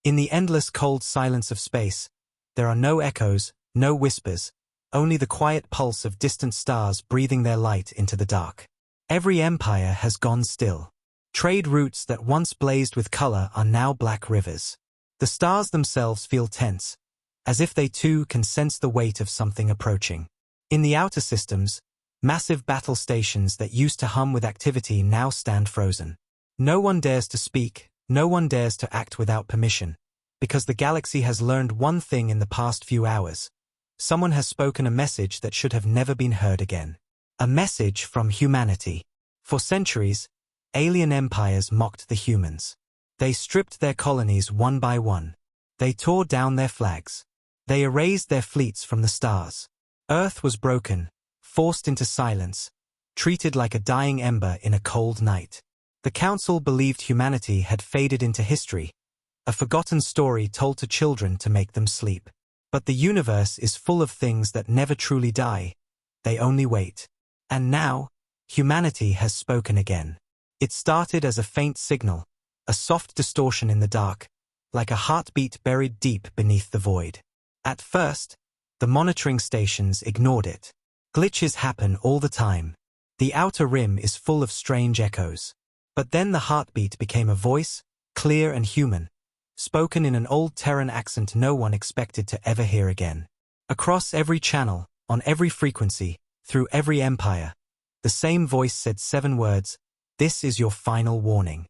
In the endless cold silence of space, there are no echoes, no whispers, only the quiet pulse of distant stars breathing their light into the dark. Every empire has gone still. Trade routes that once blazed with color are now black rivers. The stars themselves feel tense, as if they too can sense the weight of something approaching. In the outer systems, massive battle stations that used to hum with activity now stand frozen. No one dares to speak, no one dares to act without permission, because the galaxy has learned one thing in the past few hours. Someone has spoken a message that should have never been heard again. A message from humanity. For centuries, alien empires mocked the humans. They stripped their colonies one by one. They tore down their flags. They erased their fleets from the stars. Earth was broken, forced into silence, treated like a dying ember in a cold night. The Council believed humanity had faded into history, a forgotten story told to children to make them sleep. But the universe is full of things that never truly die. They only wait. And now, humanity has spoken again. It started as a faint signal, a soft distortion in the dark, like a heartbeat buried deep beneath the void. At first, the monitoring stations ignored it. Glitches happen all the time. The outer rim is full of strange echoes. But then the heartbeat became a voice, clear and human, spoken in an old Terran accent no one expected to ever hear again. Across every channel, on every frequency, through every empire, the same voice said 7 words, "This is your final warning."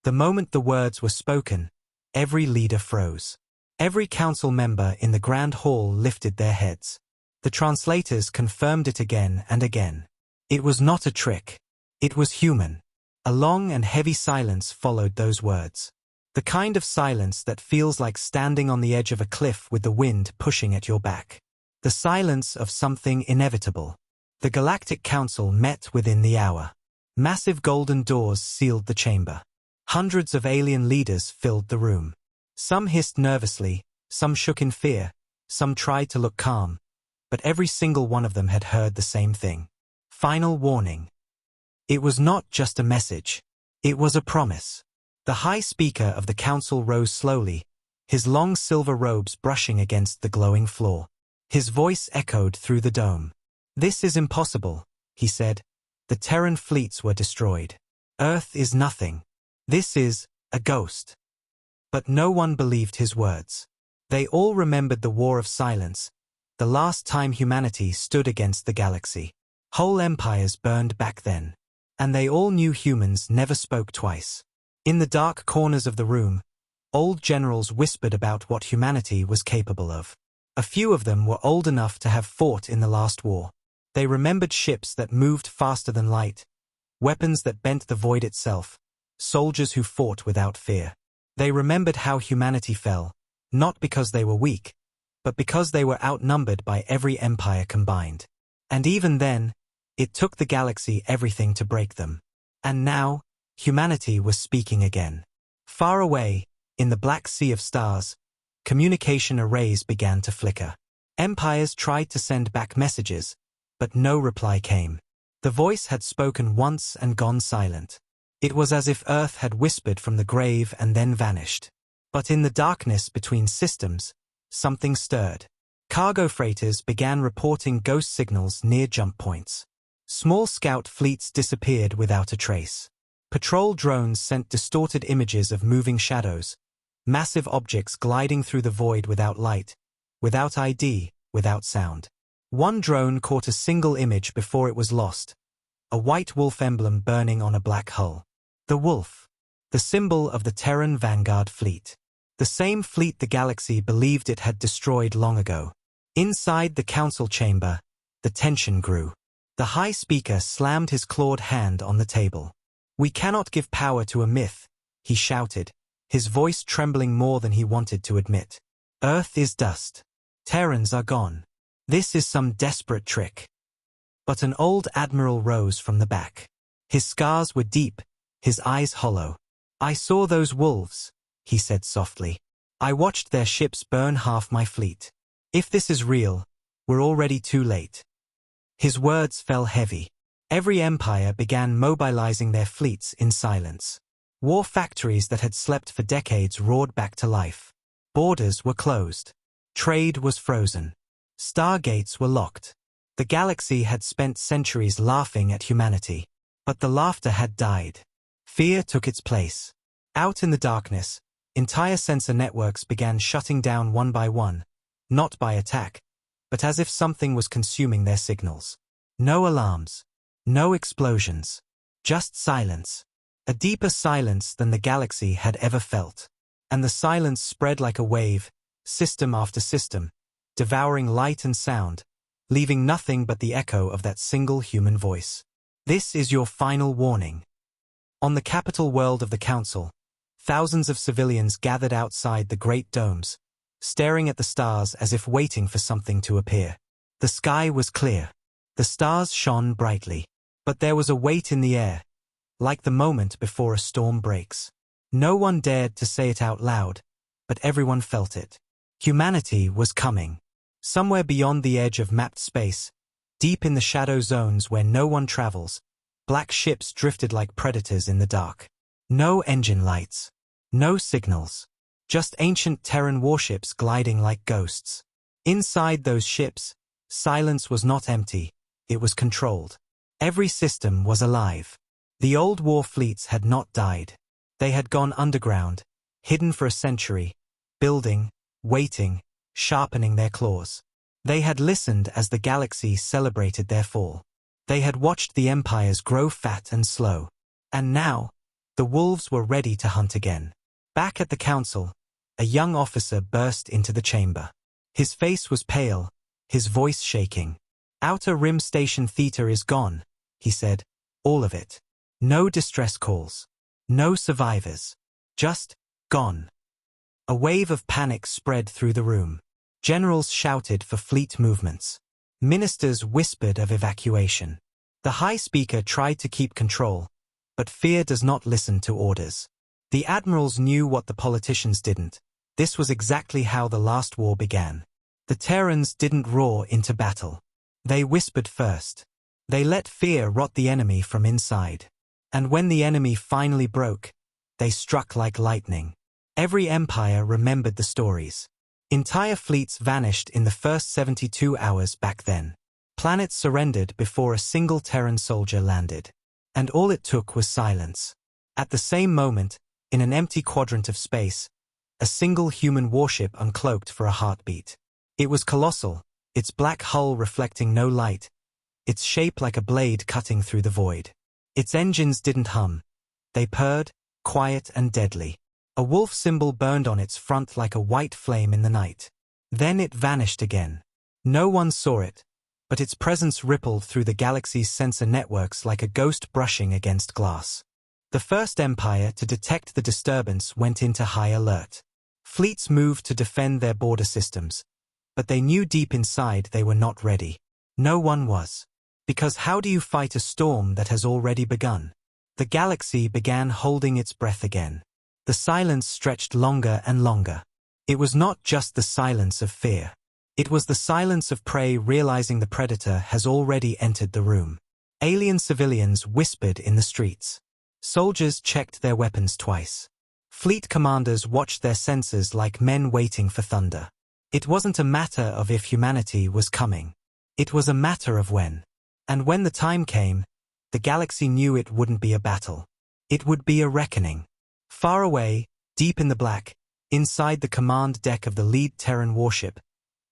The moment the words were spoken, every leader froze. Every council member in the Grand Hall lifted their heads. The translators confirmed it again and again. It was not a trick. It was human. A long and heavy silence followed those words. The kind of silence that feels like standing on the edge of a cliff with the wind pushing at your back. The silence of something inevitable. The Galactic Council met within the hour. Massive golden doors sealed the chamber. Hundreds of alien leaders filled the room. Some hissed nervously, some shook in fear, some tried to look calm, but every single one of them had heard the same thing. Final warning. It was not just a message. It was a promise. The High Speaker of the Council rose slowly, his long silver robes brushing against the glowing floor. His voice echoed through the dome. "This is impossible," he said. "The Terran fleets were destroyed. Earth is nothing. This is a ghost." But no one believed his words. They all remembered the War of Silence, the last time humanity stood against the galaxy. Whole empires burned back then. And they all knew humans never spoke twice. In the dark corners of the room, old generals whispered about what humanity was capable of. A few of them were old enough to have fought in the last war. They remembered ships that moved faster than light, weapons that bent the void itself, soldiers who fought without fear. They remembered how humanity fell, not because they were weak, but because they were outnumbered by every empire combined. And even then, it took the galaxy everything to break them. And now, humanity was speaking again. Far away, in the black sea of stars, communication arrays began to flicker. Empires tried to send back messages, but no reply came. The voice had spoken once and gone silent. It was as if Earth had whispered from the grave and then vanished. But in the darkness between systems, something stirred. Cargo freighters began reporting ghost signals near jump points. Small scout fleets disappeared without a trace. Patrol drones sent distorted images of moving shadows, massive objects gliding through the void without light, without ID, without sound. One drone caught a single image before it was lost, a white wolf emblem burning on a black hull. The wolf, the symbol of the Terran Vanguard fleet. The same fleet the galaxy believed it had destroyed long ago. Inside the council chamber, the tension grew. The High Speaker slammed his clawed hand on the table. "We cannot give power to a myth," he shouted, his voice trembling more than he wanted to admit. "Earth is dust. Terrans are gone. This is some desperate trick." But an old admiral rose from the back. His scars were deep, his eyes hollow. "I saw those wolves," he said softly. "I watched their ships burn half my fleet. If this is real, we're already too late." His words fell heavy. Every empire began mobilizing their fleets in silence. War factories that had slept for decades roared back to life. Borders were closed. Trade was frozen. Stargates were locked. The galaxy had spent centuries laughing at humanity. But the laughter had died. Fear took its place. Out in the darkness, entire sensor networks began shutting down one by one, not by attack, but as if something was consuming their signals. No alarms. No explosions. Just silence. A deeper silence than the galaxy had ever felt. And the silence spread like a wave, system after system, devouring light and sound, leaving nothing but the echo of that single human voice. This is your final warning. On the capital world of the Council, thousands of civilians gathered outside the great domes, staring at the stars as if waiting for something to appear. The sky was clear. The stars shone brightly. But there was a weight in the air, like the moment before a storm breaks. No one dared to say it out loud, but everyone felt it. Humanity was coming. Somewhere beyond the edge of mapped space, deep in the shadow zones where no one travels, black ships drifted like predators in the dark. No engine lights. No signals. Just ancient Terran warships gliding like ghosts. Inside those ships, silence was not empty, it was controlled. Every system was alive. The old war fleets had not died. They had gone underground, hidden for a century, building, waiting, sharpening their claws. They had listened as the galaxy celebrated their fall. They had watched the empires grow fat and slow. And now, the wolves were ready to hunt again. Back at the council, a young officer burst into the chamber. His face was pale, his voice shaking. Outer Rim Station Theta is gone, he said. All of it. No distress calls. No survivors. Just gone. A wave of panic spread through the room. Generals shouted for fleet movements. Ministers whispered of evacuation. The High Speaker tried to keep control, but fear does not listen to orders. The admirals knew what the politicians didn't. This was exactly how the last war began. The Terrans didn't roar into battle. They whispered first. They let fear rot the enemy from inside. And when the enemy finally broke, they struck like lightning. Every empire remembered the stories. Entire fleets vanished in the first 72 hours back then. Planets surrendered before a single Terran soldier landed. And all it took was silence. At the same moment, in an empty quadrant of space, a single human warship uncloaked for a heartbeat. It was colossal, its black hull reflecting no light, its shape like a blade cutting through the void. Its engines didn't hum. They purred, quiet and deadly. A wolf symbol burned on its front like a white flame in the night. Then it vanished again. No one saw it, but its presence rippled through the galaxy's sensor networks like a ghost brushing against glass. The first empire to detect the disturbance went into high alert. Fleets moved to defend their border systems, but they knew deep inside they were not ready. No one was. Because how do you fight a storm that has already begun? The galaxy began holding its breath again. The silence stretched longer and longer. It was not just the silence of fear. It was the silence of prey realizing the predator has already entered the room. Alien civilians whispered in the streets. Soldiers checked their weapons twice. Fleet commanders watched their sensors like men waiting for thunder. It wasn't a matter of if humanity was coming. It was a matter of when. And when the time came, the galaxy knew it wouldn't be a battle. It would be a reckoning. Far away, deep in the black, inside the command deck of the lead Terran warship,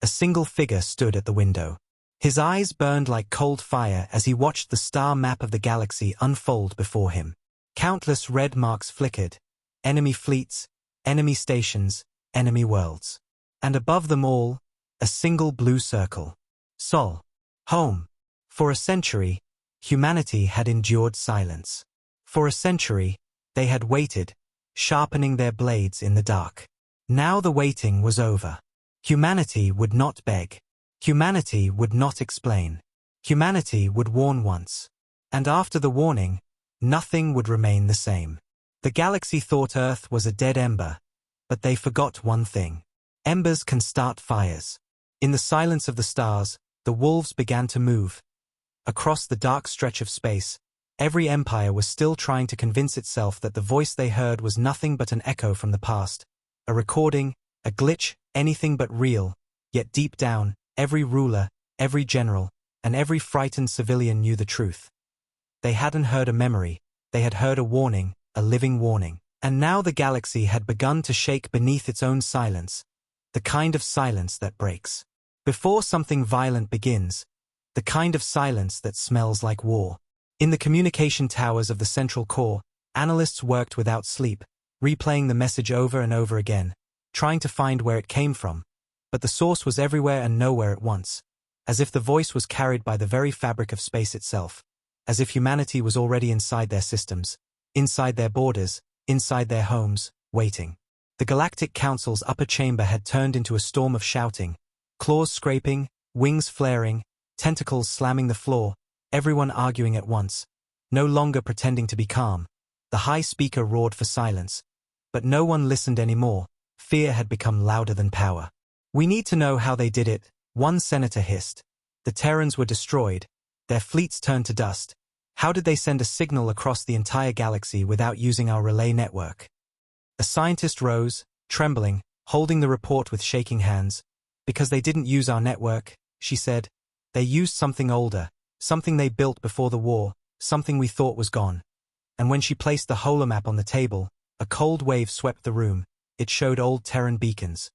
a single figure stood at the window. His eyes burned like cold fire as he watched the star map of the galaxy unfold before him. Countless red marks flickered. Enemy fleets, enemy stations, enemy worlds. And above them all, a single blue circle. Sol. Home. For a century, humanity had endured silence. For a century, they had waited, sharpening their blades in the dark. Now the waiting was over. Humanity would not beg. Humanity would not explain. Humanity would warn once. And after the warning, nothing would remain the same. The galaxy thought Earth was a dead ember, but they forgot one thing. Embers can start fires. In the silence of the stars, the wolves began to move. Across the dark stretch of space, Every empire was still trying to convince itself that the voice they heard was nothing but an echo from the past, a recording, a glitch, anything but real. Yet deep down, every ruler, every general, and every frightened civilian knew the truth. They hadn't heard a memory, they had heard a warning, a living warning. And now the galaxy had begun to shake beneath its own silence, the kind of silence that breaks before something violent begins, the kind of silence that smells like war. In the communication towers of the central core, analysts worked without sleep, replaying the message over and over again, trying to find where it came from. But the source was everywhere and nowhere at once, as if the voice was carried by the very fabric of space itself, as if humanity was already inside their systems, inside their borders, inside their homes, waiting. The Galactic Council's upper chamber had turned into a storm of shouting, claws scraping, wings flaring, tentacles slamming the floor, everyone arguing at once, no longer pretending to be calm. The high speaker roared for silence. But no one listened anymore. Fear had become louder than power. "We need to know how they did it," one senator hissed. "The Terrans were destroyed. Their fleets turned to dust. How did they send a signal across the entire galaxy without using our relay network?" A scientist rose, trembling, holding the report with shaking hands. "Because they didn't use our network," she said. "They used something older, something they built before the war, something we thought was gone." And when she placed the holomap on the table, a cold wave swept the room. It showed old Terran beacons.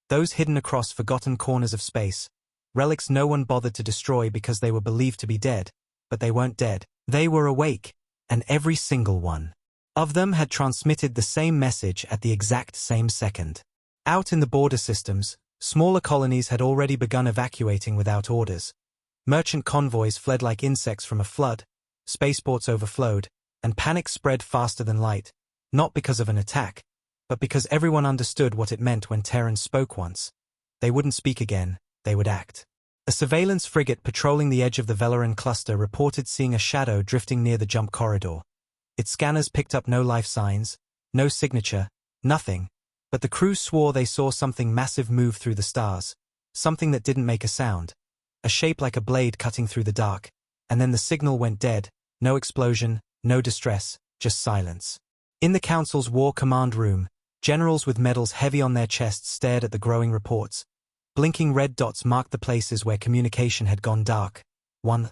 Those hidden across forgotten corners of space. Relics no one bothered to destroy because they were believed to be dead. But they weren't dead. They were awake. And every single one of them had transmitted the same message at the exact same second. Out in the border systems, smaller colonies had already begun evacuating without orders. Merchant convoys fled like insects from a flood, spaceports overflowed, and panic spread faster than light, not because of an attack, but because everyone understood what it meant when Terrans spoke once. They wouldn't speak again, they would act. A surveillance frigate patrolling the edge of the Velaran cluster reported seeing a shadow drifting near the jump corridor. Its scanners picked up no life signs, no signature, nothing, but the crew swore they saw something massive move through the stars, something that didn't make a sound, a shape like a blade cutting through the dark, and then the signal went dead, no explosion, no distress, just silence. In the Council's war command room, generals with medals heavy on their chests stared at the growing reports. Blinking red dots marked the places where communication had gone dark. 1,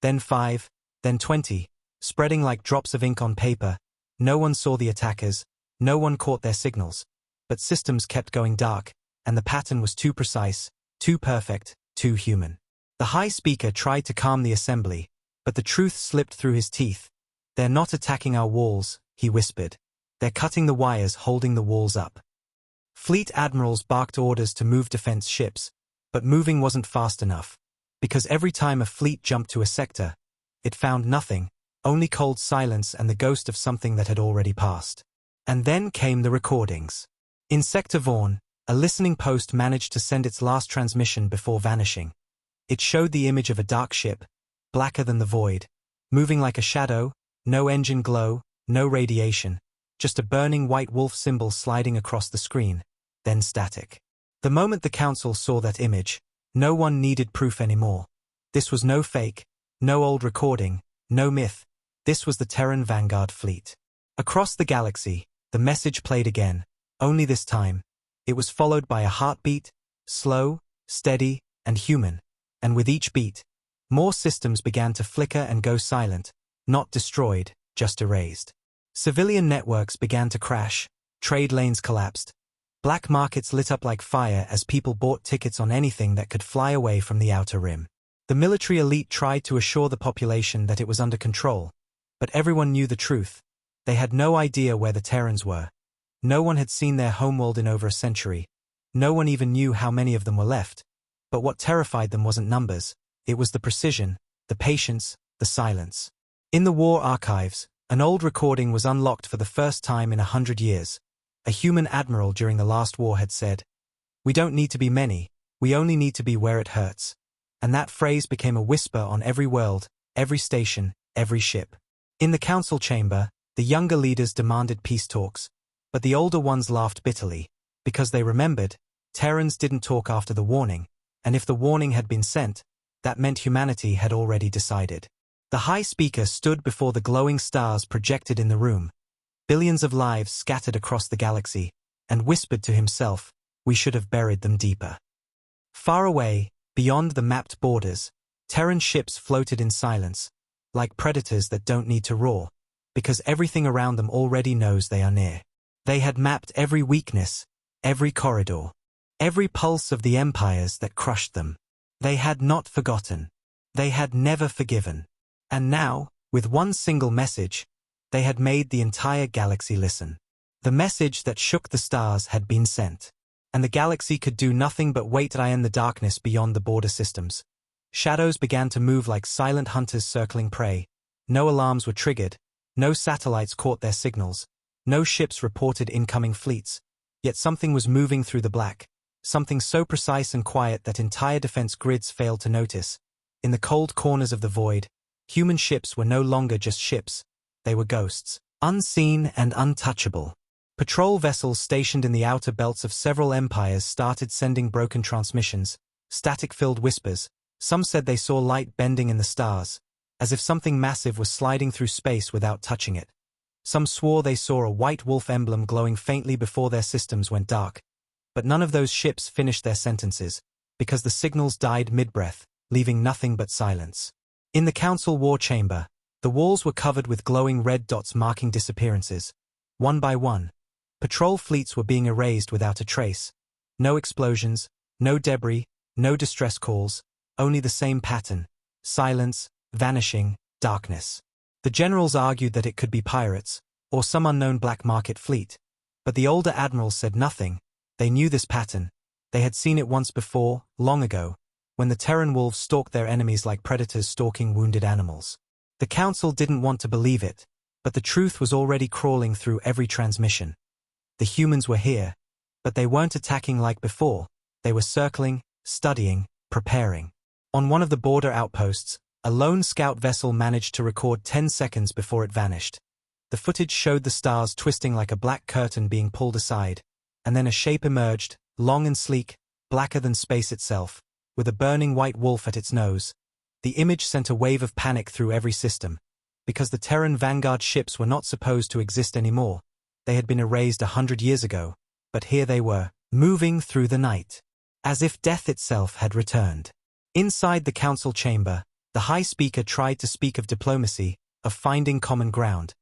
then 5, then 20, spreading like drops of ink on paper. No one saw the attackers, no one caught their signals. But systems kept going dark, and the pattern was too precise, too perfect, too human. The high speaker tried to calm the assembly, but the truth slipped through his teeth. "They're not attacking our walls," he whispered. "They're cutting the wires holding the walls up." Fleet admirals barked orders to move defense ships, but moving wasn't fast enough, because every time a fleet jumped to a sector, it found nothing, only cold silence and the ghost of something that had already passed. And then came the recordings. In Sector Vaughn, a listening post managed to send its last transmission before vanishing. It showed the image of a dark ship, blacker than the void, moving like a shadow, no engine glow, no radiation, just a burning white wolf symbol sliding across the screen, then static. The moment the Council saw that image, no one needed proof anymore. This was no fake, no old recording, no myth. This was the Terran Vanguard fleet. Across the galaxy, the message played again, only this time. It was followed by a heartbeat, slow, steady, and human. And with each beat, more systems began to flicker and go silent, not destroyed, just erased. Civilian networks began to crash, trade lanes collapsed. Black markets lit up like fire as people bought tickets on anything that could fly away from the outer rim. The military elite tried to assure the population that it was under control, but everyone knew the truth. They had no idea where the Terrans were. No one had seen their homeworld in over a century. No one even knew how many of them were left. But what terrified them wasn't numbers, it was the precision, the patience, the silence. In the war archives, an old recording was unlocked for the first time in 100 years. A human admiral during the last war had said, "We don't need to be many, we only need to be where it hurts." And that phrase became a whisper on every world, every station, every ship. In the council chamber, the younger leaders demanded peace talks, but the older ones laughed bitterly, because they remembered, Terrans didn't talk after the warning, and if the warning had been sent, that meant humanity had already decided. The high speaker stood before the glowing stars projected in the room, billions of lives scattered across the galaxy, and whispered to himself, "We should have buried them deeper." Far away, beyond the mapped borders, Terran ships floated in silence, like predators that don't need to roar, because everything around them already knows they are near. They had mapped every weakness, every corridor, every pulse of the empires that crushed them. They had not forgotten. They had never forgiven. And now, with one single message, they had made the entire galaxy listen. The message that shook the stars had been sent. And the galaxy could do nothing but wait in the darkness beyond the border systems. Shadows began to move like silent hunters circling prey. No alarms were triggered, no satellites caught their signals, no ships reported incoming fleets. Yet something was moving through the black, something so precise and quiet that entire defense grids failed to notice. In the cold corners of the void, human ships were no longer just ships, they were ghosts, unseen and untouchable. Patrol vessels stationed in the outer belts of several empires started sending broken transmissions, static-filled whispers. Some said they saw light bending in the stars, as if something massive was sliding through space without touching it. Some swore they saw a white wolf emblem glowing faintly before their systems went dark. But none of those ships finished their sentences, because the signals died mid-breath, leaving nothing but silence. In the Council war chamber, the walls were covered with glowing red dots marking disappearances. One by one, patrol fleets were being erased without a trace. No explosions, no debris, no distress calls, only the same pattern: silence, vanishing, darkness. The generals argued that it could be pirates, or some unknown black market fleet. But the older admirals said nothing. They knew this pattern. They had seen it once before, long ago, when the Terran wolves stalked their enemies like predators stalking wounded animals. The Council didn't want to believe it, but the truth was already crawling through every transmission. The humans were here, but they weren't attacking like before. They were circling, studying, preparing. On one of the border outposts, a lone scout vessel managed to record 10 seconds before it vanished. The footage showed the stars twisting like a black curtain being pulled aside, and then a shape emerged, long and sleek, blacker than space itself, with a burning white wolf at its nose. The image sent a wave of panic through every system. Because the Terran Vanguard ships were not supposed to exist anymore. They had been erased 100 years ago, but here they were, moving through the night, as if death itself had returned. Inside the council chamber, the high speaker tried to speak of diplomacy, of finding common ground.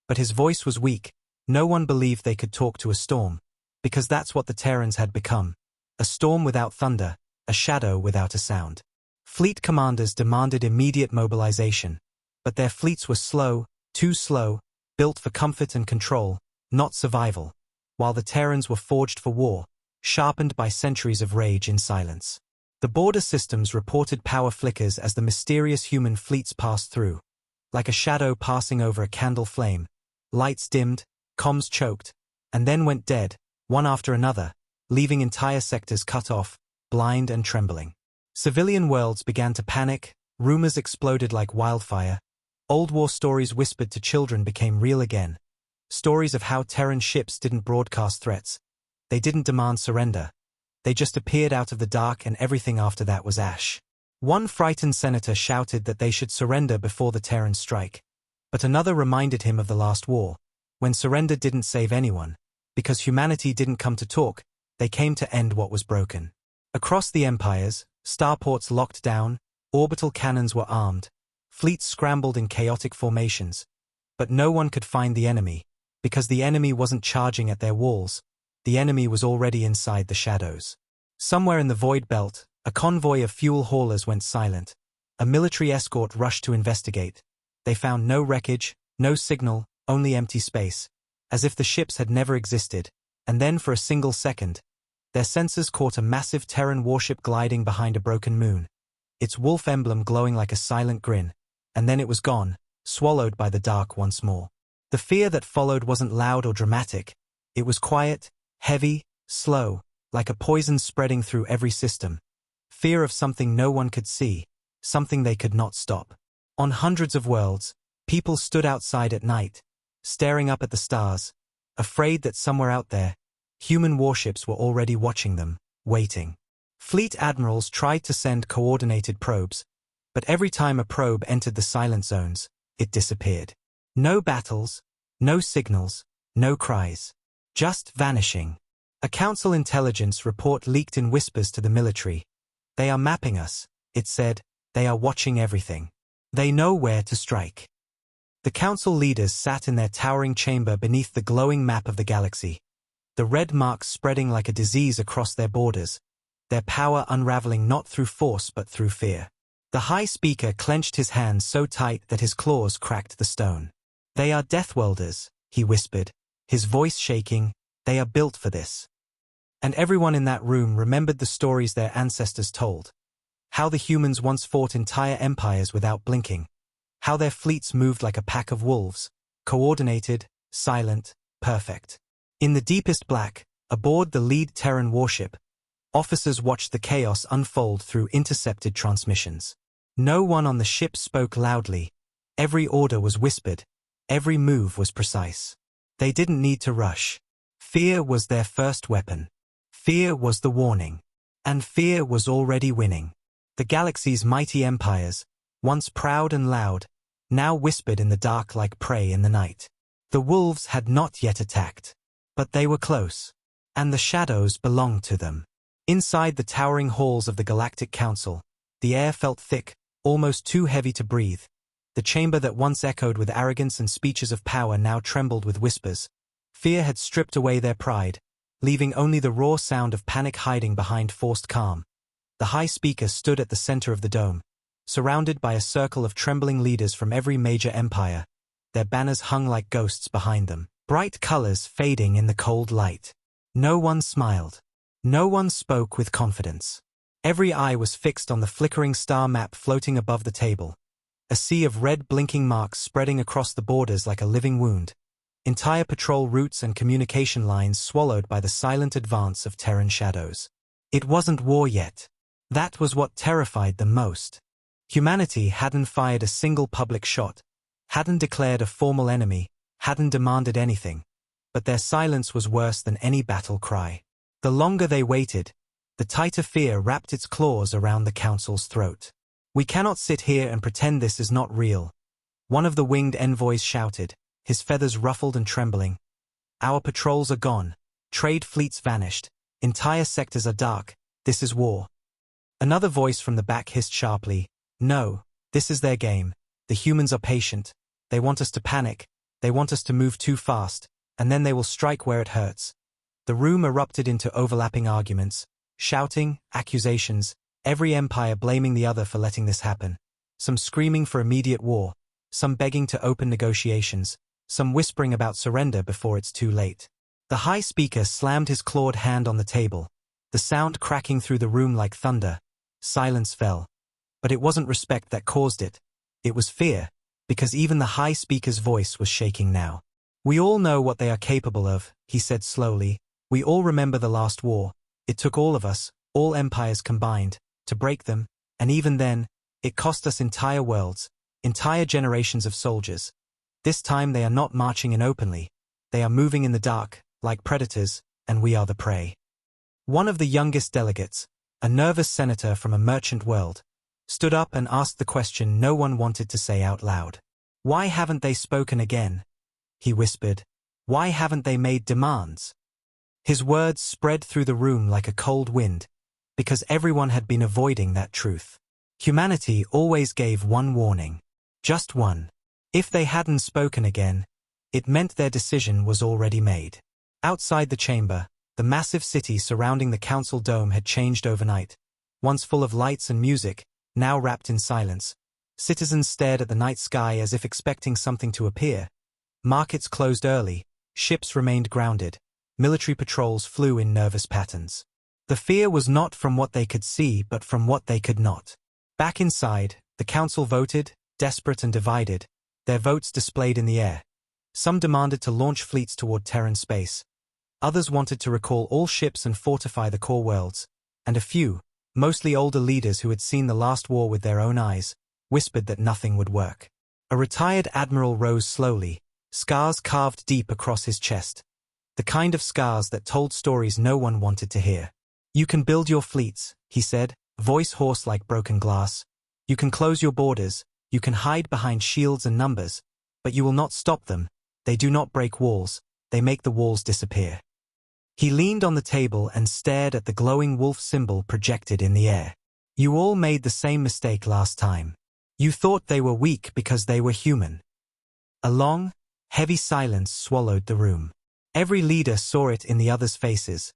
But his voice was weak. No one believed they could talk to a storm, because that's what the Terrans had become. A storm without thunder, a shadow without a sound. Fleet commanders demanded immediate mobilization, but their fleets were slow, too slow, built for comfort and control, not survival, while the Terrans were forged for war, sharpened by centuries of rage in silence. The border systems reported power flickers as the mysterious human fleets passed through. Like a shadow passing over a candle flame, lights dimmed, comms choked, and then went dead, one after another, leaving entire sectors cut off, blind and trembling. Civilian worlds began to panic, rumors exploded like wildfire. Old war stories whispered to children became real again. Stories of how Terran ships didn't broadcast threats. They didn't demand surrender. They just appeared out of the dark, and everything after that was ash. One frightened senator shouted that they should surrender before the Terran strike. But another reminded him of the last war, when surrender didn't save anyone. Because humanity didn't come to talk, they came to end what was broken. Across the empires, starports locked down, orbital cannons were armed, fleets scrambled in chaotic formations. But no one could find the enemy, because the enemy wasn't charging at their walls. The enemy was already inside the shadows. Somewhere in the void belt, a convoy of fuel haulers went silent. A military escort rushed to investigate. They found no wreckage, no signal, only empty space, as if the ships had never existed. And then for a single second, their sensors caught a massive Terran warship gliding behind a broken moon, its wolf emblem glowing like a silent grin. And then it was gone, swallowed by the dark once more. The fear that followed wasn't loud or dramatic. It was quiet, heavy, slow, like a poison spreading through every system. Fear of something no one could see, something they could not stop. On hundreds of worlds, people stood outside at night, staring up at the stars, afraid that somewhere out there, human warships were already watching them, waiting. Fleet admirals tried to send coordinated probes, But every time a probe entered the silent zones, it disappeared. No battles, no signals, no cries. Just vanishing. A council intelligence report leaked in whispers to the military. They are mapping us, it said. They are watching everything. They know where to strike. The council leaders sat in their towering chamber beneath the glowing map of the galaxy, the red marks spreading like a disease across their borders, their power unraveling not through force but through fear. The High Speaker clenched his hands so tight that his claws cracked the stone. They are death welders, he whispered, his voice shaking. They are built for this. And everyone in that room remembered the stories their ancestors told. How the humans once fought entire empires without blinking. How their fleets moved like a pack of wolves, coordinated, silent, perfect. In the deepest black, aboard the lead Terran warship, officers watched the chaos unfold through intercepted transmissions. No one on the ship spoke loudly. Every order was whispered. Every move was precise. They didn't need to rush. Fear was their first weapon. Fear was the warning. And fear was already winning. The galaxy's mighty empires, once proud and loud, now whispered in the dark like prey in the night. The wolves had not yet attacked. But they were close. And the shadows belonged to them. Inside the towering halls of the Galactic Council, the air felt thick, almost too heavy to breathe. The chamber that once echoed with arrogance and speeches of power now trembled with whispers. Fear had stripped away their pride, leaving only the raw sound of panic hiding behind forced calm. The High Speaker stood at the center of the dome, surrounded by a circle of trembling leaders from every major empire. Their banners hung like ghosts behind them, bright colors fading in the cold light. No one smiled. No one spoke with confidence. Every eye was fixed on the flickering star map floating above the table. A sea of red blinking marks spreading across the borders like a living wound. Entire patrol routes and communication lines swallowed by the silent advance of Terran shadows. It wasn't war yet. That was what terrified them most. Humanity hadn't fired a single public shot, hadn't declared a formal enemy, hadn't demanded anything. But their silence was worse than any battle cry. The longer they waited, the tighter fear wrapped its claws around the council's throat. We cannot sit here and pretend this is not real. One of the winged envoys shouted, his feathers ruffled and trembling. Our patrols are gone. Trade fleets vanished. Entire sectors are dark. This is war. Another voice from the back hissed sharply, no, this is their game. The humans are patient. They want us to panic. They want us to move too fast, and then they will strike where it hurts. The room erupted into overlapping arguments, shouting, accusations, every empire blaming the other for letting this happen. Some screaming for immediate war, some begging to open negotiations, some whispering about surrender before it's too late. The High Speaker slammed his clawed hand on the table, the sound cracking through the room like thunder. Silence fell. But it wasn't respect that caused it. It was fear, because even the High Speaker's voice was shaking now. We all know what they are capable of, he said slowly. We all remember the last war. It took all of us, all empires combined, to break them, and even then, it cost us entire worlds, entire generations of soldiers. This time they are not marching in openly. They are moving in the dark, like predators, and we are the prey. One of the youngest delegates, a nervous senator from a merchant world, stood up and asked the question no one wanted to say out loud. Why haven't they spoken again? He whispered. Why haven't they made demands? His words spread through the room like a cold wind, because everyone had been avoiding that truth. Humanity always gave one warning. Just one. If they hadn't spoken again, it meant their decision was already made. Outside the chamber, the massive city surrounding the council dome had changed overnight. Once full of lights and music, now wrapped in silence. Citizens stared at the night sky as if expecting something to appear. Markets closed early, ships remained grounded, military patrols flew in nervous patterns. The fear was not from what they could see but from what they could not. Back inside, the council voted, desperate and divided, their votes displayed in the air. Some demanded to launch fleets toward Terran space. Others wanted to recall all ships and fortify the core worlds. And a few, mostly older leaders who had seen the last war with their own eyes, whispered that nothing would work. A retired admiral rose slowly, scars carved deep across his chest. The kind of scars that told stories no one wanted to hear. You can build your fleets, he said, voice hoarse like broken glass. You can close your borders, you can hide behind shields and numbers, but you will not stop them. They do not break walls, they make the walls disappear. He leaned on the table and stared at the glowing wolf symbol projected in the air. You all made the same mistake last time. You thought they were weak because they were human. A long, heavy silence swallowed the room. Every leader saw it in the others' faces.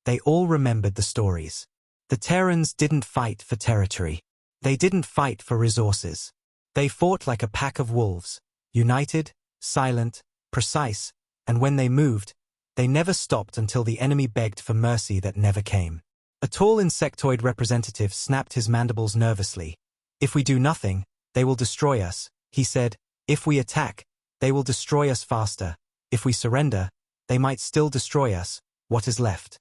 They all remembered the stories. The Terrans didn't fight for territory. They didn't fight for resources. They fought like a pack of wolves, united, silent, precise, and when they moved, they never stopped until the enemy begged for mercy that never came. A tall insectoid representative snapped his mandibles nervously. If we do nothing, they will destroy us, he said. If we attack, they will destroy us faster. If we surrender, they might still destroy us. What is left?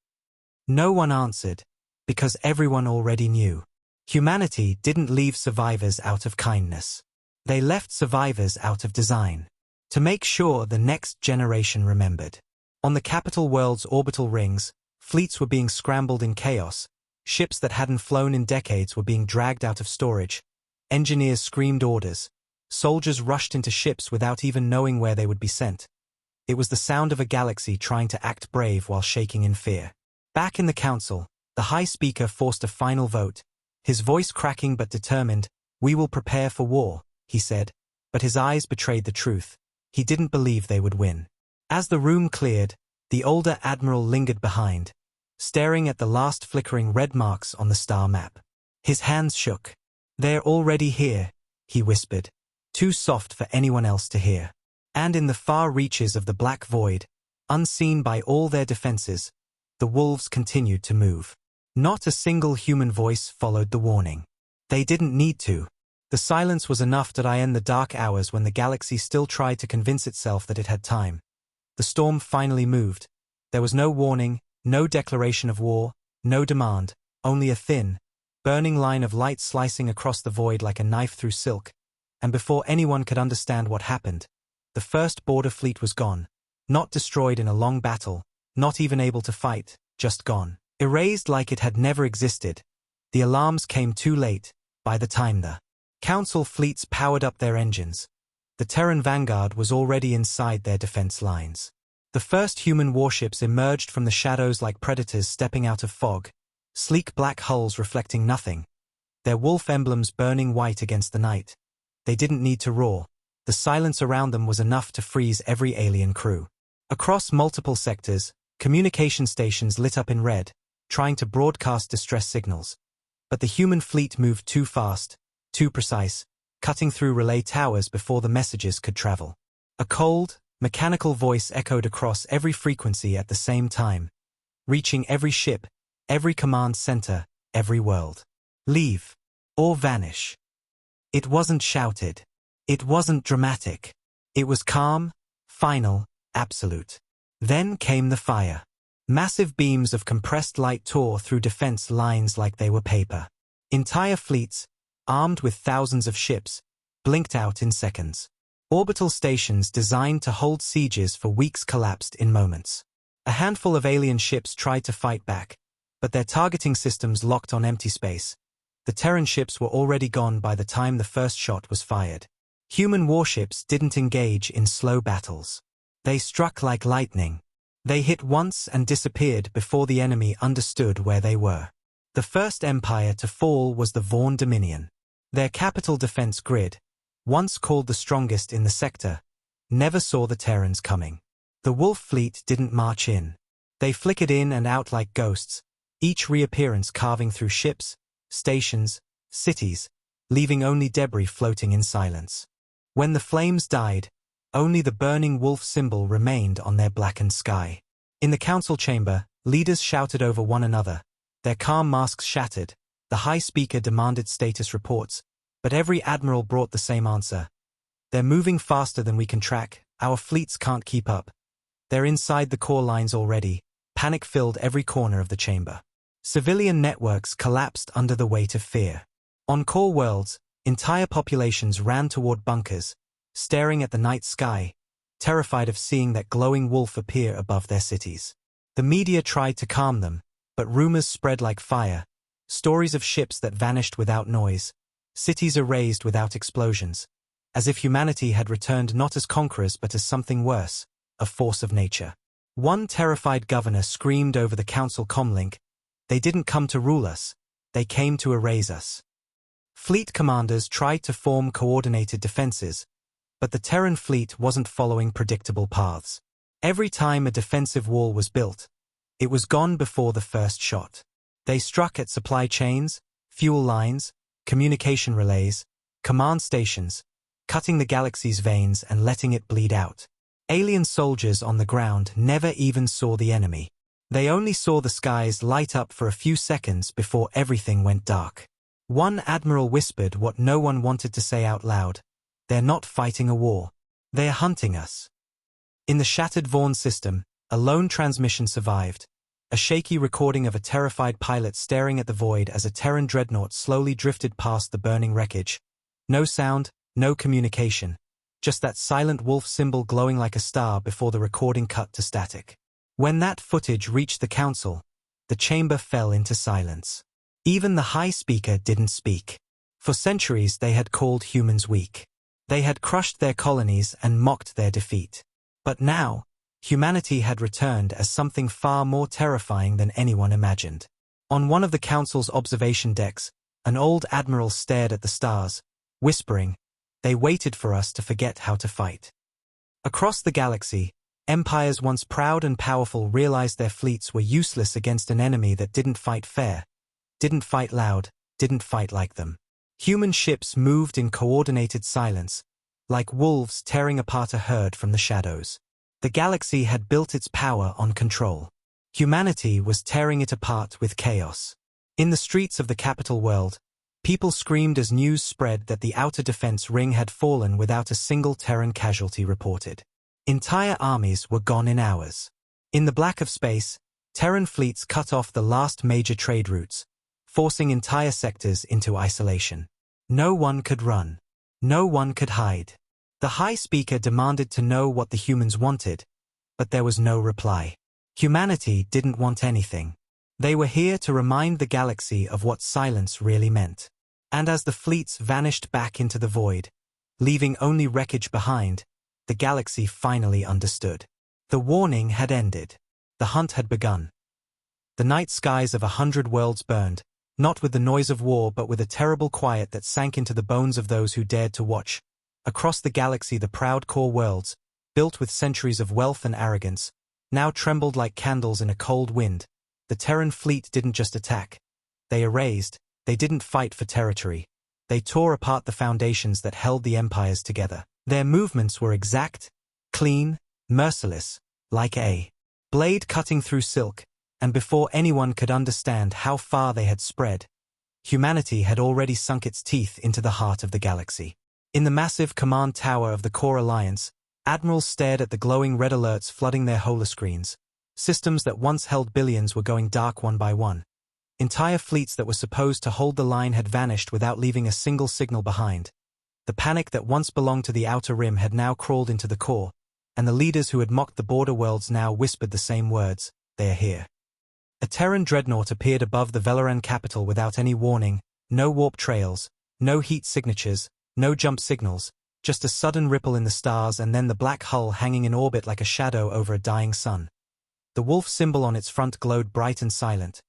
No one answered, because everyone already knew. Humanity didn't leave survivors out of kindness. They left survivors out of design. To make sure the next generation remembered. On the capital world's orbital rings, fleets were being scrambled in chaos. Ships that hadn't flown in decades were being dragged out of storage. Engineers screamed orders. Soldiers rushed into ships without even knowing where they would be sent. It was the sound of a galaxy trying to act brave while shaking in fear. Back in the council, the High Speaker forced a final vote. His voice cracking but determined. We will prepare for war, he said, but his eyes betrayed the truth. He didn't believe they would win. As the room cleared, the older admiral lingered behind, staring at the last flickering red marks on the star map. His hands shook. They're already here, he whispered, too soft for anyone else to hear. And in the far reaches of the black void, unseen by all their defenses, the wolves continued to move. Not a single human voice followed the warning. They didn't need to. The silence was enough to end the dark hours when the galaxy still tried to convince itself that it had time. The storm finally moved. There was no warning, no declaration of war, no demand, only a thin, burning line of light slicing across the void like a knife through silk. And before anyone could understand what happened, the first border fleet was gone. Not destroyed in a long battle, not even able to fight, just gone. Erased like it had never existed. The alarms came too late. By the time the Council fleets powered up their engines, the Terran vanguard was already inside their defense lines. The first human warships emerged from the shadows like predators stepping out of fog, sleek black hulls reflecting nothing, their wolf emblems burning white against the night. They didn't need to roar. The silence around them was enough to freeze every alien crew. Across multiple sectors, communication stations lit up in red, trying to broadcast distress signals. But the human fleet moved too fast, too precise, cutting through relay towers before the messages could travel. A cold, mechanical voice echoed across every frequency at the same time, reaching every ship, every command center, every world. Leave. Or vanish. It wasn't shouted. It wasn't dramatic. It was calm, final, absolute. Then came the fire. Massive beams of compressed light tore through defense lines like they were paper. Entire fleets, armed with thousands of ships, blinked out in seconds. Orbital stations designed to hold sieges for weeks collapsed in moments. A handful of alien ships tried to fight back, but their targeting systems locked on empty space. The Terran ships were already gone by the time the first shot was fired. Human warships didn't engage in slow battles. They struck like lightning. They hit once and disappeared before the enemy understood where they were. The first empire to fall was the Vaughn Dominion. Their capital defense grid, once called the strongest in the sector, never saw the Terrans coming. The Wolf fleet didn't march in. They flickered in and out like ghosts, each reappearance carving through ships, stations, cities, leaving only debris floating in silence. When the flames died, only the burning wolf symbol remained on their blackened sky. In the council chamber, leaders shouted over one another. Their calm masks shattered. The High Speaker demanded status reports, but every admiral brought the same answer. They're moving faster than we can track. Our fleets can't keep up. They're inside the core lines already. Panic filled every corner of the chamber. Civilian networks collapsed under the weight of fear. On core worlds, entire populations ran toward bunkers, staring at the night sky, terrified of seeing that glowing wolf appear above their cities. The media tried to calm them, but rumors spread like fire, stories of ships that vanished without noise, cities erased without explosions, as if humanity had returned not as conquerors but as something worse, a force of nature. One terrified governor screamed over the council comlink, "They didn't come to rule us, they came to erase us." Fleet commanders tried to form coordinated defenses, but the Terran fleet wasn't following predictable paths. Every time a defensive wall was built, it was gone before the first shot. They struck at supply chains, fuel lines, communication relays, command stations, cutting the galaxy's veins and letting it bleed out. Alien soldiers on the ground never even saw the enemy. They only saw the skies light up for a few seconds before everything went dark. One admiral whispered what no one wanted to say out loud: "They're not fighting a war. They're hunting us." In the shattered Vaughn system, a lone transmission survived, a shaky recording of a terrified pilot staring at the void as a Terran dreadnought slowly drifted past the burning wreckage. No sound, no communication, just that silent wolf symbol glowing like a star before the recording cut to static. When that footage reached the council, the chamber fell into silence. Even the high speaker didn't speak. For centuries they had called humans weak. They had crushed their colonies and mocked their defeat. But now, humanity had returned as something far more terrifying than anyone imagined. On one of the council's observation decks, an old admiral stared at the stars, whispering, "They waited for us to forget how to fight." Across the galaxy, empires once proud and powerful realized their fleets were useless against an enemy that didn't fight fair, didn't fight loud, didn't fight like them. Human ships moved in coordinated silence, like wolves tearing apart a herd from the shadows. The galaxy had built its power on control. Humanity was tearing it apart with chaos. In the streets of the capital world, people screamed as news spread that the outer defense ring had fallen without a single Terran casualty reported. Entire armies were gone in hours. In the black of space, Terran fleets cut off the last major trade routes, forcing entire sectors into isolation. No one could run. No one could hide. The high speaker demanded to know what the humans wanted, but there was no reply. Humanity didn't want anything. They were here to remind the galaxy of what silence really meant. And as the fleets vanished back into the void, leaving only wreckage behind, the galaxy finally understood. The warning had ended. The hunt had begun. The night skies of 100 worlds burned, not with the noise of war but with a terrible quiet that sank into the bones of those who dared to watch. Across the galaxy the proud core worlds, built with centuries of wealth and arrogance, now trembled like candles in a cold wind. The Terran fleet didn't just attack. They erased. They didn't fight for territory. They tore apart the foundations that held the empires together. Their movements were exact, clean, merciless, like a blade cutting through silk, and before anyone could understand how far they had spread, humanity had already sunk its teeth into the heart of the galaxy. In the massive command tower of the Core Alliance, admirals stared at the glowing red alerts flooding their holoscreens. Systems that once held billions were going dark one by one. Entire fleets that were supposed to hold the line had vanished without leaving a single signal behind. The panic that once belonged to the outer rim had now crawled into the core, and the leaders who had mocked the border worlds now whispered the same words: "They are here." A Terran dreadnought appeared above the Velaran capital without any warning, no warp trails, no heat signatures, no jump signals, just a sudden ripple in the stars and then the black hull hanging in orbit like a shadow over a dying sun. The wolf symbol on its front glowed bright and silent.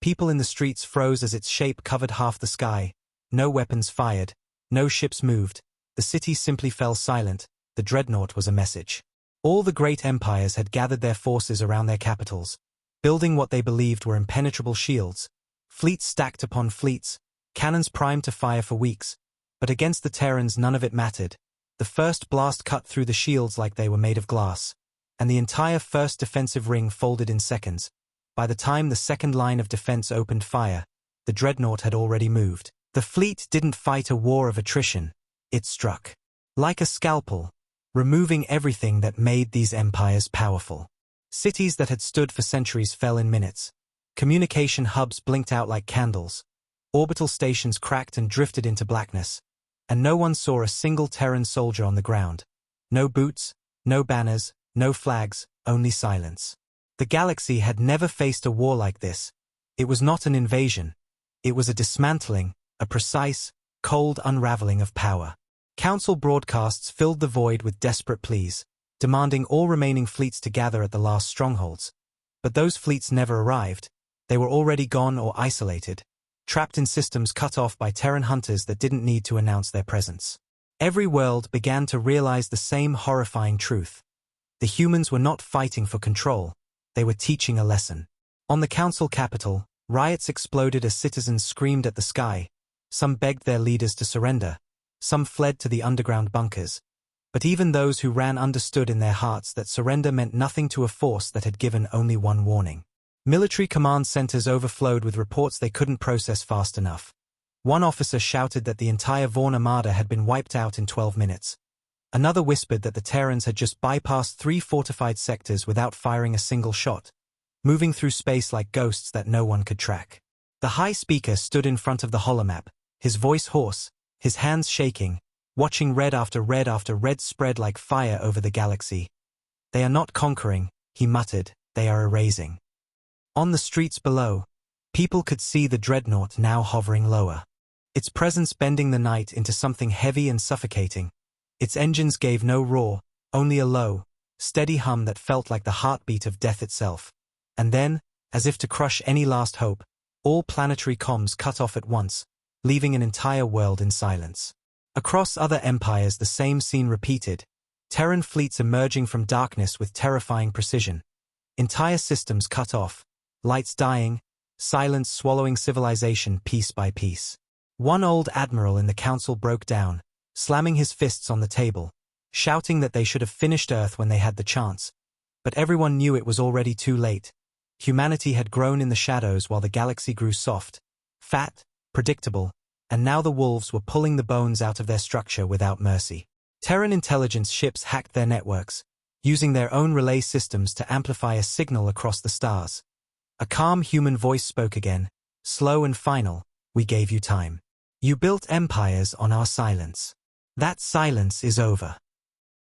People in the streets froze as its shape covered half the sky. No weapons fired, no ships moved. The city simply fell silent. The dreadnought was a message. All the great empires had gathered their forces around their capitals, building what they believed were impenetrable shields. Fleets stacked upon fleets, cannons primed to fire for weeks. But against the Terrans none of it mattered. The first blast cut through the shields like they were made of glass, and the entire first defensive ring folded in seconds. By the time the second line of defense opened fire, the dreadnought had already moved. The fleet didn't fight a war of attrition. It struck. Like a scalpel, removing everything that made these empires powerful. Cities that had stood for centuries fell in minutes. Communication hubs blinked out like candles. Orbital stations cracked and drifted into blackness. And no one saw a single Terran soldier on the ground. No boots, no banners, no flags, only silence. The galaxy had never faced a war like this. It was not an invasion. It was a dismantling, a precise, cold unraveling of power. Council broadcasts filled the void with desperate pleas, demanding all remaining fleets to gather at the last strongholds. But those fleets never arrived. They were already gone or isolated, trapped in systems cut off by Terran hunters that didn't need to announce their presence. Every world began to realize the same horrifying truth. The humans were not fighting for control, they were teaching a lesson. On the council capital, riots exploded as citizens screamed at the sky. Some begged their leaders to surrender, some fled to the underground bunkers. But even those who ran understood in their hearts that surrender meant nothing to a force that had given only one warning. Military command centers overflowed with reports they couldn't process fast enough. One officer shouted that the entire Vaughn Armada had been wiped out in 12 minutes. Another whispered that the Terrans had just bypassed 3 fortified sectors without firing a single shot, moving through space like ghosts that no one could track. The High Speaker stood in front of the holomap, his voice hoarse, his hands shaking, watching red after red after red spread like fire over the galaxy. "They are not conquering," he muttered, "they are erasing." On the streets below, people could see the dreadnought now hovering lower. Its presence bending the night into something heavy and suffocating. Its engines gave no roar, only a low, steady hum that felt like the heartbeat of death itself. And then, as if to crush any last hope, all planetary comms cut off at once, leaving an entire world in silence. Across other empires the same scene repeated, Terran fleets emerging from darkness with terrifying precision. Entire systems cut off, lights dying, silence swallowing civilization piece by piece. One old admiral in the council broke down, slamming his fists on the table, shouting that they should have finished Earth when they had the chance. But everyone knew it was already too late. Humanity had grown in the shadows while the galaxy grew soft, fat, predictable, and now the wolves were pulling the bones out of their structure without mercy. Terran intelligence ships hacked their networks, using their own relay systems to amplify a signal across the stars. A calm human voice spoke again, slow and final, "We gave you time. You built empires on our silence. That silence is over."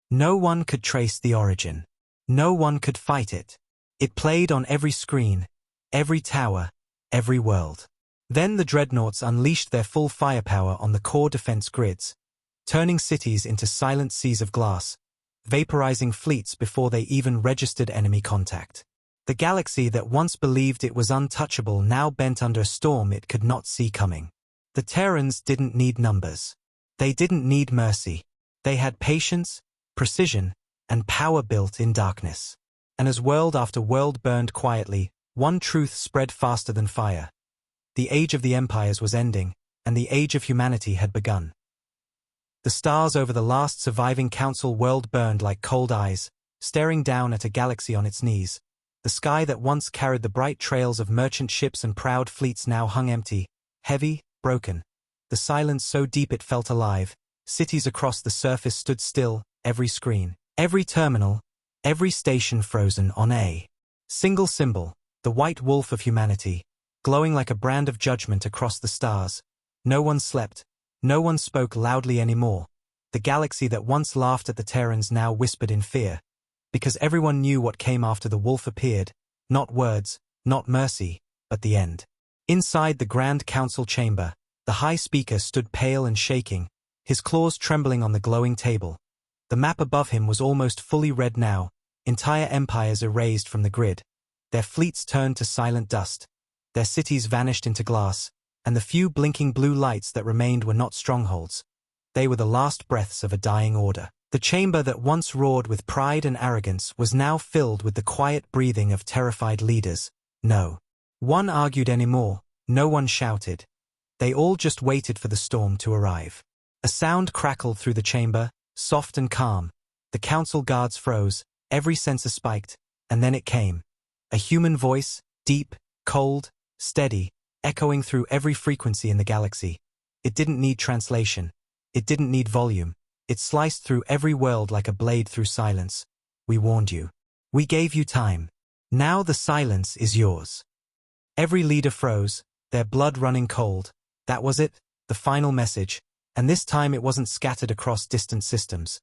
No one could trace the origin. No one could fight it. It played on every screen, every tower, every world. Then the dreadnoughts unleashed their full firepower on the core defense grids, turning cities into silent seas of glass, vaporizing fleets before they even registered enemy contact. The galaxy that once believed it was untouchable now bent under a storm it could not see coming. The Terrans didn't need numbers. They didn't need mercy. They had patience, precision, and power built in darkness. And as world after world burned quietly, one truth spread faster than fire. The age of the empires was ending, and the age of humanity had begun. The stars over the last surviving council world burned like cold eyes, staring down at a galaxy on its knees. The sky that once carried the bright trails of merchant ships and proud fleets now hung empty, heavy, broken. The silence so deep it felt alive. Cities across the surface stood still, every screen, every terminal, every station frozen on a single symbol, the white wolf of humanity, glowing like a brand of judgment across the stars. No one slept. No one spoke loudly anymore. The galaxy that once laughed at the Terrans now whispered in fear. Because everyone knew what came after the wolf appeared. Not words, not mercy, but the end. Inside the Grand Council chamber, the High Speaker stood pale and shaking, his claws trembling on the glowing table. The map above him was almost fully red now, entire empires erased from the grid. Their fleets turned to silent dust. Their cities vanished into glass, and the few blinking blue lights that remained were not strongholds. They were the last breaths of a dying order. The chamber that once roared with pride and arrogance was now filled with the quiet breathing of terrified leaders. No one argued anymore, no one shouted. They all just waited for the storm to arrive. A sound crackled through the chamber, soft and calm. The council guards froze, every sensor spiked, and then it came. A human voice, deep, cold, steady, echoing through every frequency in the galaxy. It didn't need translation. It didn't need volume. It sliced through every world like a blade through silence. "We warned you. We gave you time. Now the silence is yours." Every leader froze, their blood running cold. That was it, the final message. And this time it wasn't scattered across distant systems.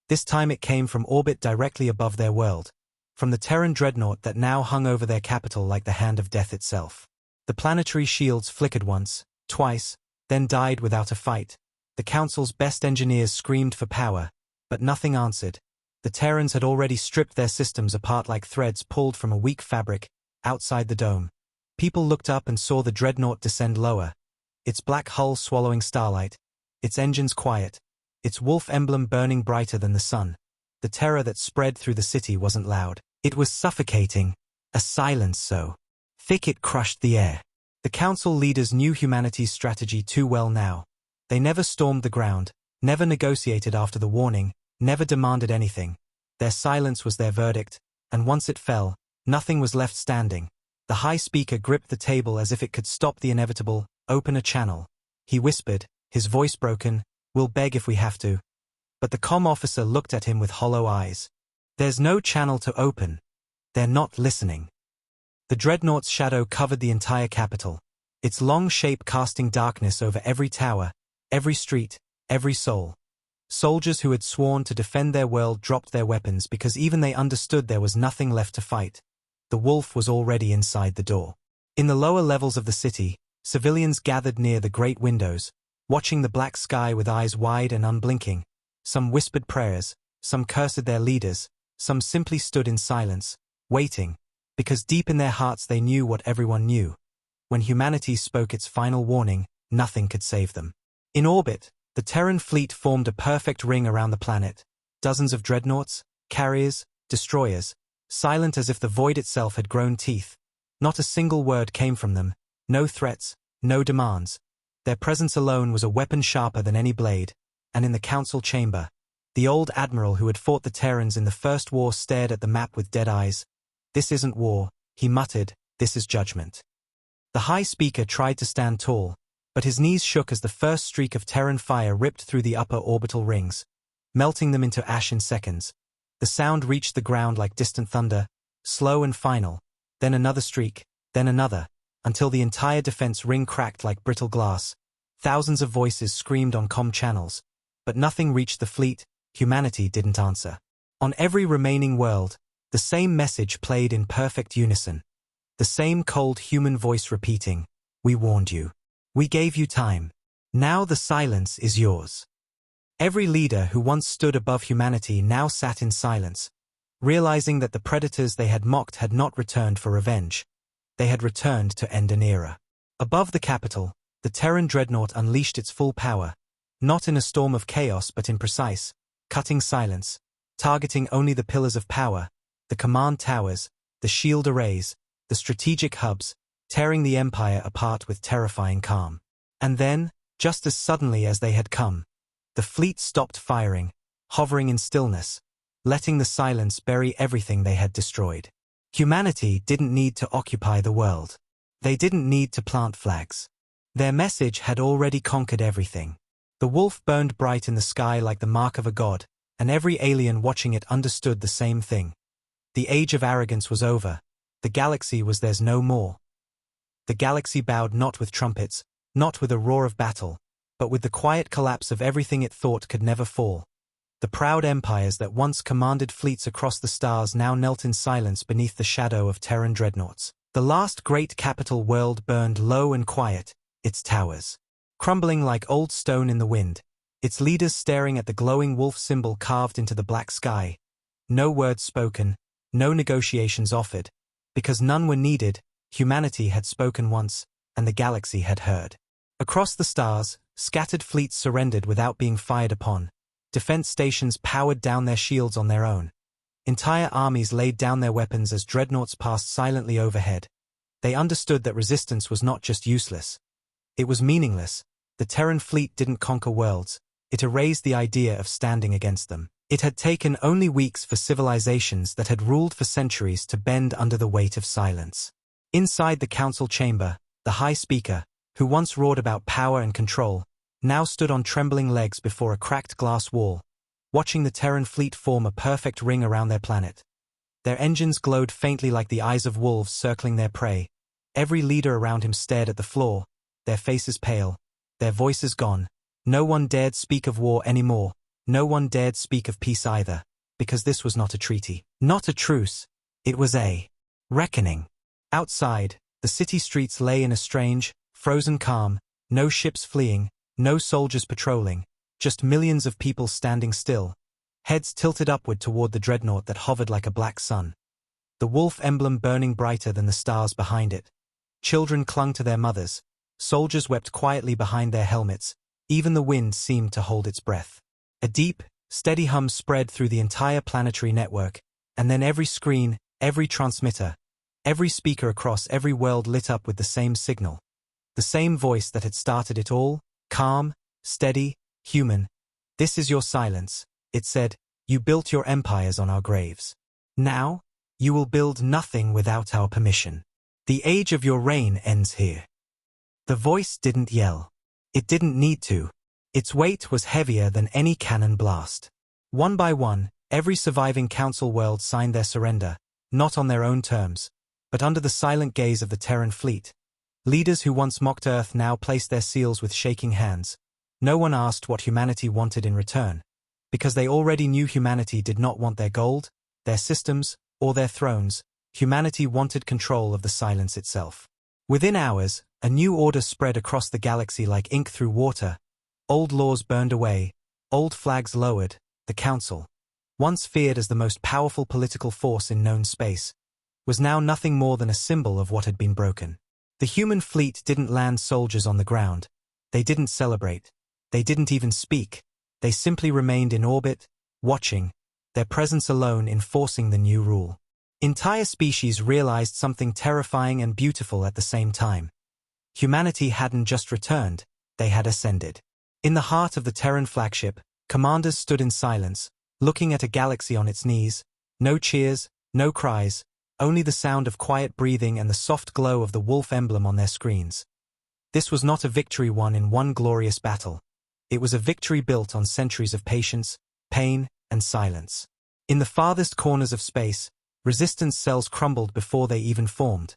This time it came from orbit directly above their world. From the Terran dreadnought that now hung over their capital like the hand of death itself. The planetary shields flickered once, twice, then died without a fight. The Council's best engineers screamed for power, but nothing answered. The Terrans had already stripped their systems apart like threads pulled from a weak fabric, outside the dome. People looked up and saw the dreadnought descend lower, its black hull swallowing starlight, its engines quiet, its wolf emblem burning brighter than the sun. The terror that spread through the city wasn't loud. It was suffocating, a silence so thick it crushed the air. The Council leaders knew humanity's strategy too well now. They never stormed the ground, never negotiated after the warning, never demanded anything. Their silence was their verdict, and once it fell, nothing was left standing. The High Speaker gripped the table as if it could stop the inevitable, open a channel. He whispered, his voice broken, "We'll beg if we have to." But the comm officer looked at him with hollow eyes. "There's no channel to open. They're not listening." The dreadnought's shadow covered the entire capital, its long shape casting darkness over every tower, every street, every soul. Soldiers who had sworn to defend their world dropped their weapons because even they understood there was nothing left to fight. The wolf was already inside the door. In the lower levels of the city, civilians gathered near the great windows, watching the black sky with eyes wide and unblinking. Some whispered prayers, some cursed their leaders, some simply stood in silence, waiting, because deep in their hearts they knew what everyone knew. When humanity spoke its final warning, nothing could save them. In orbit, the Terran fleet formed a perfect ring around the planet. Dozens of dreadnoughts, carriers, destroyers, silent as if the void itself had grown teeth. Not a single word came from them, no threats, no demands. Their presence alone was a weapon sharper than any blade, and in the council chamber, the old admiral who had fought the Terrans in the First War stared at the map with dead eyes. "This isn't war," he muttered, "this is judgment." The High Speaker tried to stand tall, but his knees shook as the first streak of Terran fire ripped through the upper orbital rings, melting them into ash in seconds. The sound reached the ground like distant thunder, slow and final, then another streak, then another, until the entire defense ring cracked like brittle glass. Thousands of voices screamed on comm channels, but nothing reached the fleet. Humanity didn't answer. On every remaining world, the same message played in perfect unison. The same cold human voice repeating, "We warned you. We gave you time. Now the silence is yours." Every leader who once stood above humanity now sat in silence, realizing that the predators they had mocked had not returned for revenge. They had returned to end an era. Above the capital, the Terran dreadnought unleashed its full power, not in a storm of chaos but in precise, cutting silence, targeting only the pillars of power, the command towers, the shield arrays, the strategic hubs, tearing the Empire apart with terrifying calm. And then, just as suddenly as they had come, the fleet stopped firing, hovering in stillness, letting the silence bury everything they had destroyed. Humanity didn't need to occupy the world. They didn't need to plant flags. Their message had already conquered everything. The wolf burned bright in the sky like the mark of a god, and every alien watching it understood the same thing. The age of arrogance was over. The galaxy was theirs no more. The galaxy bowed not with trumpets, not with a roar of battle, but with the quiet collapse of everything it thought could never fall. The proud empires that once commanded fleets across the stars now knelt in silence beneath the shadow of Terran dreadnoughts. The last great capital world burned low and quiet, its towers crumbling like old stone in the wind, its leaders staring at the glowing wolf symbol carved into the black sky. No words spoken, no negotiations offered, because none were needed. Humanity had spoken once, and the galaxy had heard. Across the stars, scattered fleets surrendered without being fired upon. Defense stations powered down their shields on their own. Entire armies laid down their weapons as dreadnoughts passed silently overhead. They understood that resistance was not just useless. It was meaningless. The Terran fleet didn't conquer worlds. It erased the idea of standing against them. It had taken only weeks for civilizations that had ruled for centuries to bend under the weight of silence. Inside the council chamber, the High Speaker, who once roared about power and control, now stood on trembling legs before a cracked glass wall, watching the Terran fleet form a perfect ring around their planet. Their engines glowed faintly like the eyes of wolves circling their prey. Every leader around him stared at the floor, their faces pale, their voices gone. No one dared speak of war anymore. No one dared speak of peace either, because this was not a treaty, not a truce. It was a reckoning. Outside, the city streets lay in a strange, frozen calm, no ships fleeing, no soldiers patrolling, just millions of people standing still, heads tilted upward toward the dreadnought that hovered like a black sun. The wolf emblem burning brighter than the stars behind it. Children clung to their mothers. Soldiers wept quietly behind their helmets. Even the wind seemed to hold its breath. A deep, steady hum spread through the entire planetary network, and then every screen, every transmitter, every speaker across every world lit up with the same signal. The same voice that had started it all, calm, steady, human. "This is your silence," it said. "You built your empires on our graves. Now, you will build nothing without our permission. The age of your reign ends here." The voice didn't yell. It didn't need to. Its weight was heavier than any cannon blast. One by one, every surviving council world signed their surrender, not on their own terms, but under the silent gaze of the Terran fleet. Leaders who once mocked Earth now placed their seals with shaking hands. No one asked what humanity wanted in return, because they already knew humanity did not want their gold, their systems, or their thrones. Humanity wanted control of the silence itself. Within hours, a new order spread across the galaxy like ink through water. Old laws burned away, old flags lowered. The Council, once feared as the most powerful political force in known space, was now nothing more than a symbol of what had been broken. The human fleet didn't land soldiers on the ground. They didn't celebrate. They didn't even speak. They simply remained in orbit, watching, their presence alone enforcing the new rule. Entire species realized something terrifying and beautiful at the same time. Humanity hadn't just returned, they had ascended. In the heart of the Terran flagship, commanders stood in silence, looking at a galaxy on its knees. No cheers, no cries, only the sound of quiet breathing and the soft glow of the wolf emblem on their screens. This was not a victory won in one glorious battle. It was a victory built on centuries of patience, pain, and silence. In the farthest corners of space, resistance cells crumbled before they even formed.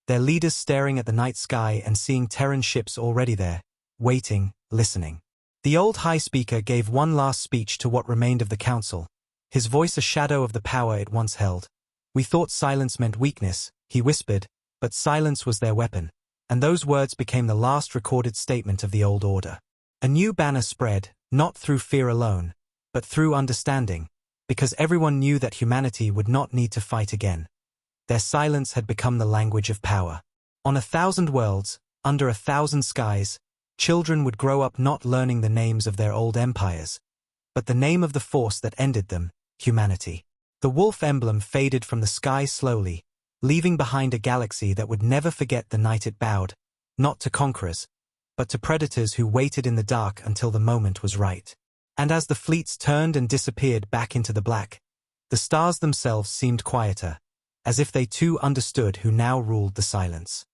Their leaders staring at the night sky and seeing Terran ships already there, waiting, listening. The old High Speaker gave one last speech to what remained of the Council, his voice a shadow of the power it once held. "We thought silence meant weakness," he whispered, but silence was their weapon, and those words became the last recorded statement of the old order. A new banner spread, not through fear alone, but through understanding, because everyone knew that humanity would not need to fight again. Their silence had become the language of power. On 1,000 worlds, under 1,000 skies, children would grow up not learning the names of their old empires, but the name of the force that ended them, humanity. The wolf emblem faded from the sky slowly, leaving behind a galaxy that would never forget the night it bowed, not to conquerors, but to predators who waited in the dark until the moment was right. And as the fleets turned and disappeared back into the black, the stars themselves seemed quieter, as if they too understood who now ruled the silence.